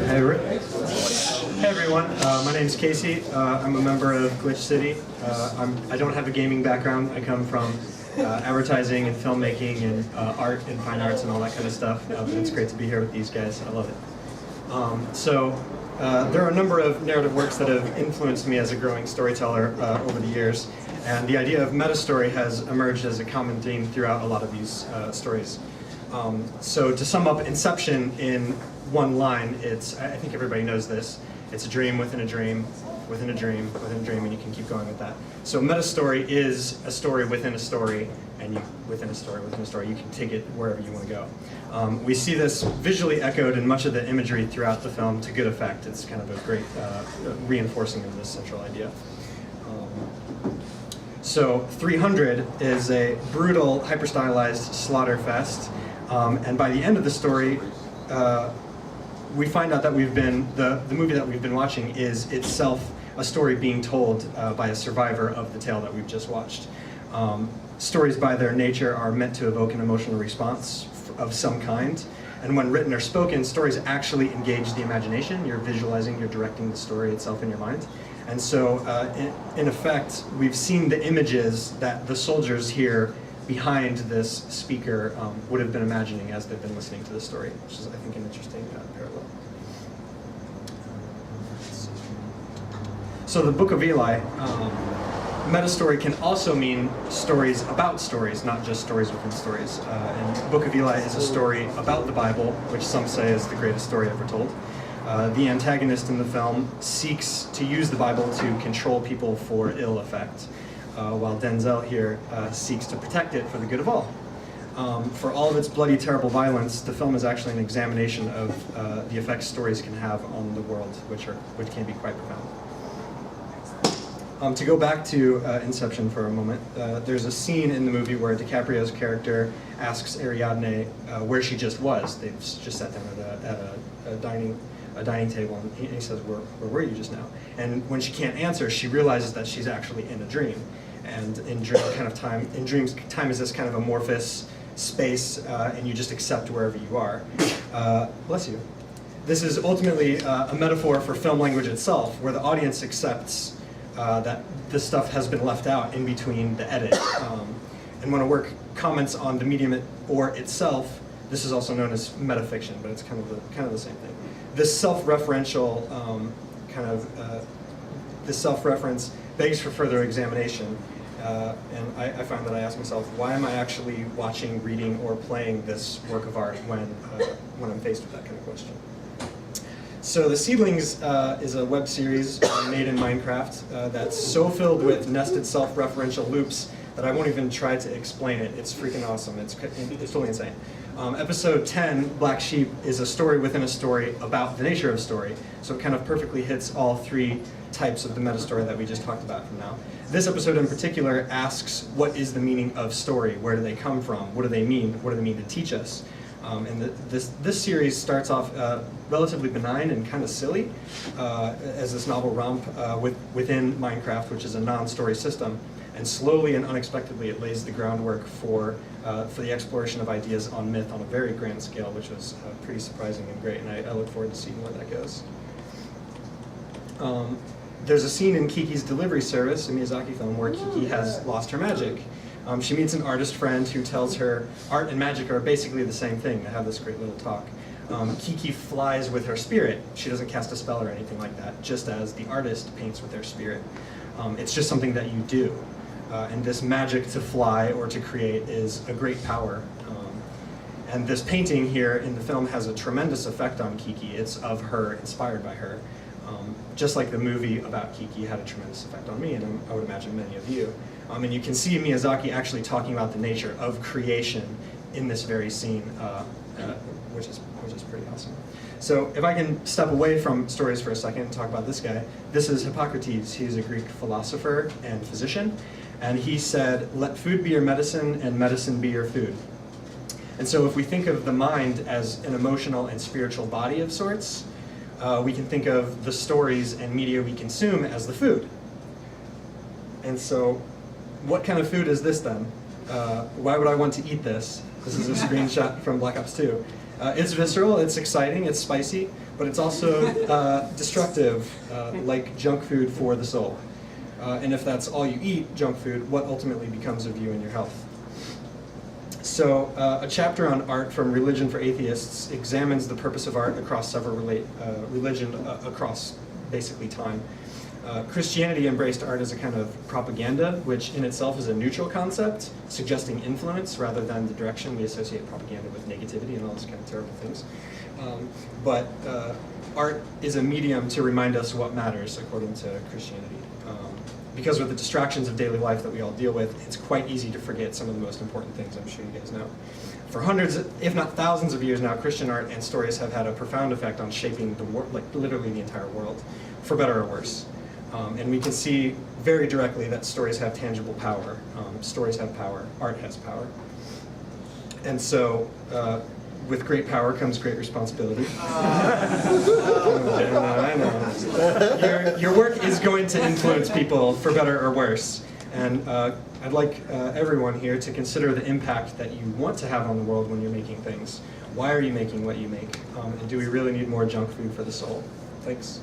Hey everyone, my name's Casey. I'm a member of Glitch City. I don't have a gaming background. I come from advertising and filmmaking and art and fine arts and all that kind of stuff. It's great to be here with these guys. I love it. There are a number of narrative works that have influenced me as a growing storyteller over the years, and the idea of meta-story has emerged as a common theme throughout a lot of these stories. So to sum up Inception in one line, I think everybody knows this, it's a dream within a dream, within a dream, within a dream, and you can keep going with that. So meta-story is a story within a story, and within a story, you can take it wherever you want to go. We see this visually echoed in much of the imagery throughout the film to good effect. It's kind of a great reinforcing of this central idea. So 300 is a brutal, hyper-stylized slaughter fest, and by the end of the story, we find out that the movie that we've been watching is itself a story being told by a survivor of the tale that we've just watched. Stories by their nature are meant to evoke an emotional response of some kind, and when written or spoken, stories actually engage the imagination. You're visualizing, you're directing the story itself in your mind. And so, in effect, we've seen the images that the soldiers here behind this speaker would have been imagining as they've been listening to the story, which is, I think, an interesting parallel. So the Book of Eli, meta-story can also mean stories about stories, not just stories within stories. And Book of Eli is a story about the Bible, which some say is the greatest story ever told. The antagonist in the film seeks to use the Bible to control people for ill effect, while Denzel here seeks to protect it for the good of all. For all of its bloody, terrible violence, the film is actually an examination of the effects stories can have on the world, which can be quite profound. To go back to Inception for a moment, there's a scene in the movie where DiCaprio's character asks Ariadne where she just was. They've just sat down at a dining table, and he says, where were you just now? And when she can't answer, she realizes that she's actually in a dream. And in dreams, time is this kind of amorphous space, and you just accept wherever you are. Bless you. This is ultimately a metaphor for film language itself, where the audience accepts that this stuff has been left out in between the edit. And when a work comments on the medium or itself, this is also known as metafiction, but it's kind of the same thing. This self-referential this self-reference begs for further examination, and I find that I ask myself, why am I actually watching, reading, or playing this work of art when I'm faced with that kind of question? So The Seedlings is a web series made in Minecraft that's so filled with nested self-referential loops that I won't even try to explain it. It's freaking awesome. It's totally insane. Episode 10, Black Sheep, is a story within a story about the nature of story. So it kind of perfectly hits all three types of the meta-story that we just talked about from now. This episode in particular asks, what is the meaning of story? Where do they come from? What do they mean? What do they mean to teach us? And this series starts off relatively benign and kind of silly as this novel romp within Minecraft, which is a non-story system. And slowly and unexpectedly, it lays the groundwork for the exploration of ideas on myth on a very grand scale, which was pretty surprising and great. And I look forward to seeing where that goes. There's a scene in Kiki's Delivery Service, a Miyazaki film, where Kiki has lost her magic. She meets an artist friend who tells her art and magic are basically the same thing. They have this great little talk. Kiki flies with her spirit. She doesn't cast a spell or anything like that, just as the artist paints with their spirit. It's just something that you do. And this magic to fly or to create is a great power. And this painting here in the film has a tremendous effect on Kiki. It's of her, inspired by her. Just like the movie about Kiki had a tremendous effect on me, and I would imagine many of you. And you can see Miyazaki actually talking about the nature of creation in this very scene, which is pretty awesome. So if I can step away from stories for a second and talk about this guy, this is Hippocrates. He's a Greek philosopher and physician, and he said, let food be your medicine and medicine be your food. And so if we think of the mind as an emotional and spiritual body of sorts, we can think of the stories and media we consume as the food. And so what kind of food is this then? Why would I want to eat this? This is a screenshot from Black Ops 2. It's visceral, it's exciting, it's spicy, but it's also destructive, like junk food for the soul. And if that's all you eat, junk food, what ultimately becomes of you and your health? So a chapter on art from Religion for Atheists examines the purpose of art across several religions across basically time. Christianity embraced art as a kind of propaganda, which in itself is a neutral concept, suggesting influence rather than the direction. We associate propaganda with negativity and all those kind of terrible things. But art is a medium to remind us what matters, according to Christianity. Because with the distractions of daily life that we all deal with, it's quite easy to forget some of the most important things, I'm sure you guys know. For hundreds, if not thousands of years now, Christian art and stories have had a profound effect on shaping the world, like literally the entire world, for better or worse. And we can see very directly that stories have tangible power. Stories have power. Art has power. And so, with great power comes great responsibility. I know. Your work is going to influence people for better or worse. And I'd like everyone here to consider the impact that you want to have on the world when you're making things. Why are you making what you make? And do we really need more junk food for the soul? Thanks.